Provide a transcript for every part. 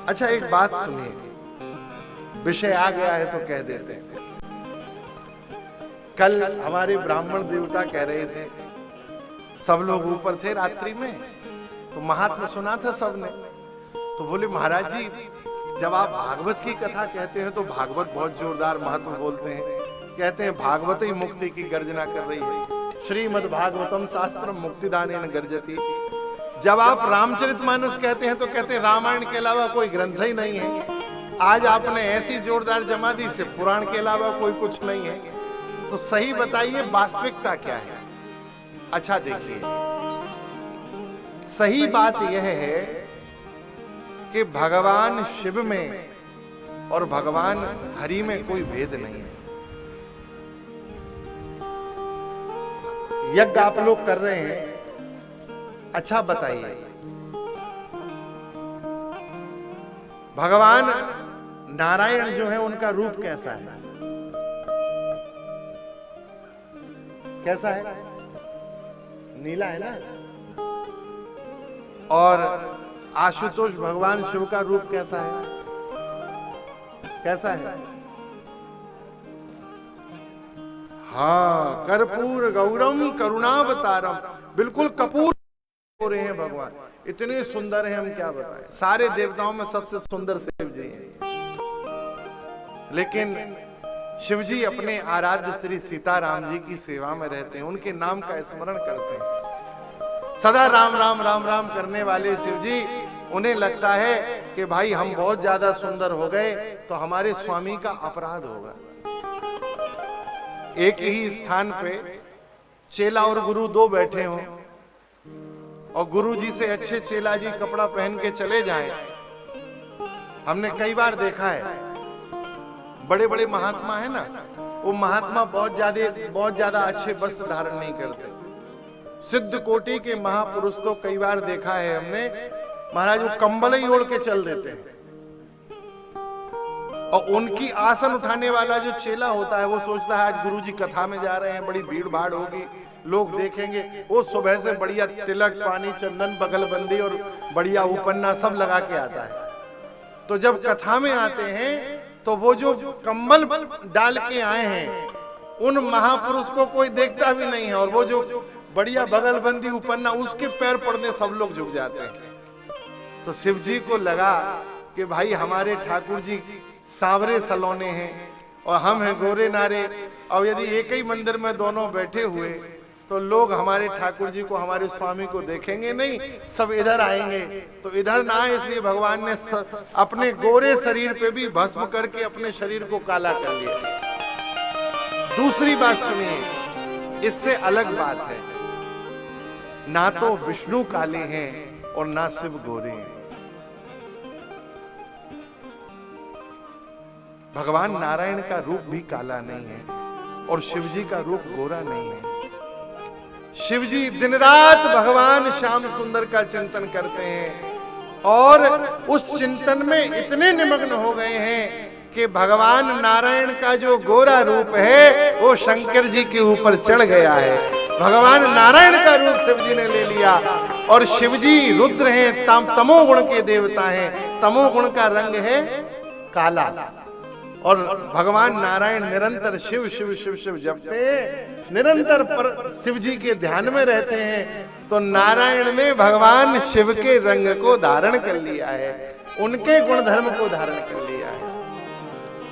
अच्छा एक बात सुनिए, विषय आ गया है तो कह देते हैं। कल हमारे ब्राह्मण देवता कह रहे थे, सब लोग ऊपर थे रात्रि में, तो महात्मा सुना था सबने, तो बोले महाराज जी जब आप भागवत की कथा कहते हैं तो भागवत बहुत जोरदार महत्व बोलते हैं, कहते हैं भागवत ही मुक्ति की गर्जना कर रही है, श्रीमद् भागवतम शास्त्रम मुक्तिदानेन गर्जति। जब आप रामचरितमानस कहते हैं तो कहते हैं रामायण के अलावा कोई ग्रंथ ही नहीं है। आज आपने ऐसी जोरदार जमा दी से पुराण के अलावा कोई कुछ नहीं है, तो सही बताइए वास्तविकता क्या है? अच्छा देखिए, सही बात यह है कि भगवान शिव में और भगवान हरि में कोई भेद नहीं है। यज्ञ आप लोग कर रहे हैं, अच्छा बताइए भगवान नारायण जो है उनका रूप कैसा है? कैसा है? नीला है ना। और आशुतोष भगवान शिव का रूप कैसा है? कैसा है? हाँ, कर्पूर गौरम करुणावतारम, बिल्कुल कपूर हो रहे हैं भगवान, इतने सुंदर हैं हम क्या बताएं। सारे देवताओं में सबसे सुंदर शिव जी हैं। लेकिन शिव जी अपने आराध्य श्री सीताराम जी की सेवा में रहते हैं, उनके नाम का स्मरण करते हैं। सदा राम राम राम राम करने वाले शिव जी, उन्हें लगता है कि भाई हम बहुत ज्यादा सुंदर हो गए तो हमारे स्वामी का अपराध होगा। एक ही स्थान पे चेला और गुरु दो बैठे हों और गुरु जी से अच्छे चेला जी कपड़ा पहन के चले जाएं। हमने कई बार देखा है, बड़े बड़े महात्मा है ना, वो महात्मा बहुत ज्यादा अच्छे वस्त्र धारण नहीं करते। सिद्ध कोटि के महापुरुष तो कई बार देखा है हमने, महाराज वो कंबल ही ओढ़ के चल देते हैं। और उनकी आसन उठाने वाला जो चेला होता है वो सोचता है आज गुरु जी कथा में जा रहे हैं, बड़ी भीड़ भाड़ होगी, लोग देखेंगे। वो सुबह से बढ़िया तिलक पानी चंदन बगलबंदी और बढ़िया उपन्ना सब लगा के आता है। तो जब कथा में आते हैं तो वो जो कंबल डाल के आए हैं उन महापुरुष को कोई देखता भी नहीं है, और वो जो बढ़िया बगलबंदी उपन्ना उसके पैर पड़ने सब लोग झुक जाते हैं। तो शिव जी को लगा कि भाई हमारे ठाकुर जी सांवरे सलोने हैं और हम हैं गोरे नारे, और यदि एक ही मंदिर में दोनों बैठे हुए तो लोग हमारे ठाकुर जी को, हमारे स्वामी को देखेंगे नहीं, सब इधर आएंगे। तो इधर ना आए, इसलिए भगवान ने अपने गोरे शरीर पे भी भस्म करके अपने शरीर को काला कर लिया। दूसरी बात सुनिए, इससे अलग बात है, ना तो विष्णु काले हैं और ना शिव गोरे हैं। भगवान नारायण का रूप भी काला नहीं है और शिव जी का रूप गोरा नहीं है। शिव जी दिन रात भगवान श्याम सुंदर का चिंतन करते हैं और उस चिंतन में इतने निमग्न हो गए हैं कि भगवान नारायण का जो गोरा रूप है वो शंकर जी के ऊपर चढ़ गया है। भगवान नारायण का रूप शिव जी ने ले लिया, और शिव जी रुद्र हैं, तमोगुण के देवता हैं। तमोगुण का रंग है काला, और भगवान नारायण निरंतर शिव शिव शिव शिव जपते, निरंतर पर शिव जी के ध्यान में रहते हैं। तो नारायण में भगवान शिव के रंग को धारण कर लिया है, उनके गुण धर्म को धारण कर लिया है।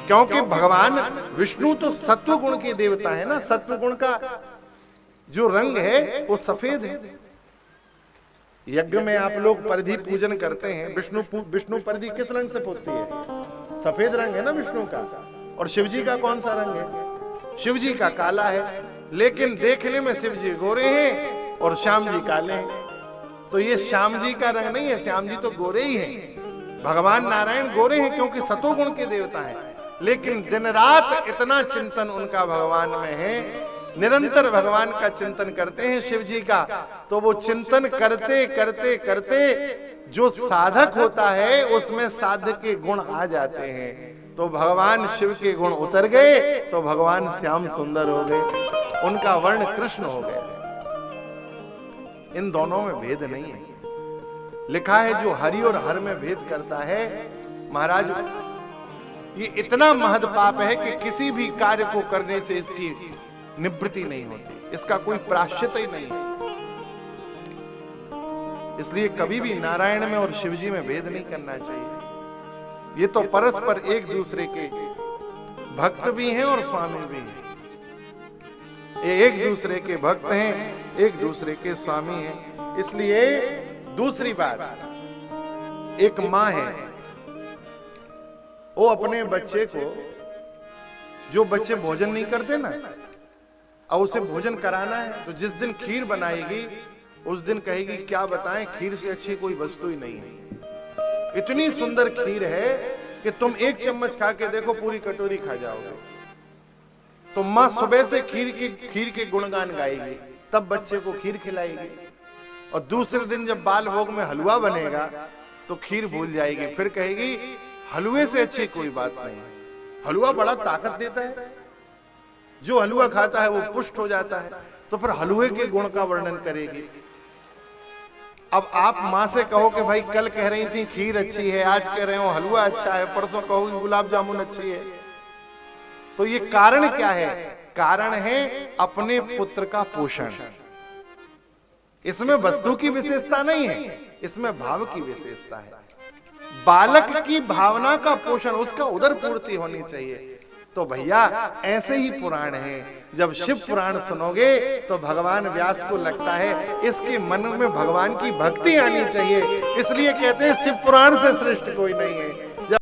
क्योंकि भगवान विष्णु तो सत्व गुण के देवता है ना, सत्व गुण का जो रंग है वो सफेद है। यज्ञ में आप लोग परिधि पूजन करते हैं, विष्णु परिधि किस रंग से पोतती है? सफेद रंग है ना विष्णु का। और शिव जी का कौन सा रंग है? शिव जी का काला है, लेकिन देखने में शिव जी गोरे हैं और श्याम जी काले हैं। तो ये श्याम जी का रंग नहीं है, श्याम जी तो गोरे ही हैं। भगवान नारायण गोरे हैं क्योंकि सतोगुण के देवता हैं, लेकिन दिन रात इतना चिंतन उनका भगवान में है, निरंतर भगवान का चिंतन करते हैं शिव जी का। तो वो चिंतन करते करते करते जो साधक होता है उसमें साध्य के गुण आ जाते हैं। तो भगवान शिव के गुण उतर गए तो भगवान श्याम सुंदर हो गए, उनका वर्ण कृष्ण हो गए। इन दोनों में भेद नहीं है। लिखा है जो हरि और हर में भेद करता है महाराज, ये इतना महद पाप है कि किसी भी कार्य को करने से इसकी निवृत्ति नहीं होती, इसका कोई प्रायश्चित ही नहीं है। इसलिए कभी भी नारायण में और शिवजी में भेद नहीं करना चाहिए। ये तो परस्पर एक दूसरे के भक्त भी हैं और स्वामी भी हैं। ये एक दूसरे के भक्त हैं, एक दूसरे के स्वामी हैं। इसलिए दूसरी बात, एक मां है, वो अपने बच्चे को, जो बच्चे भोजन नहीं करते ना, और उसे भोजन कराना है, तो जिस दिन खीर बनाएगी उस दिन कहेगी क्या बताएं, खीर से अच्छी कोई वस्तु ही नहीं है। इतनी सुंदर खीर है कि तुम एक चम्मच खा के देखो पूरी कटोरी खा जाओगे। तो मां सुबह से खीर के गुणगान गाएगी, तब बच्चे को खीर खिलाएगी। और दूसरे दिन जब बाल भोग में हलवा बनेगा तो खीर भूल जाएगी, फिर कहेगी हलवे से अच्छी कोई बात नहीं। हलवा बड़ा ताकत देता है, जो हलवा खाता है वो पुष्ट हो जाता है, तो फिर हलवे के गुण का वर्णन करेगी। अब आप मां से कहो कि भाई कल कह रही थी खीर अच्छी है, आज कह रहे हो हलवा अच्छा है, परसों कहोगी गुलाब जामुन अच्छी है, तो ये कारण क्या है? कारण है अपने पुत्र का पोषण। इसमें वस्तु की विशेषता नहीं है, इसमें भाव की विशेषता है। बालक की भावना का पोषण, उसका उदर पूर्ति होनी चाहिए। तो भैया ऐसे ही पुराण है, जब शिव पुराण सुनोगे तो भगवान व्यास को लगता है इसके मन में भगवान की भक्ति आनी चाहिए। इसलिए कहते हैं शिव पुराण से श्रेष्ठ कोई नहीं है।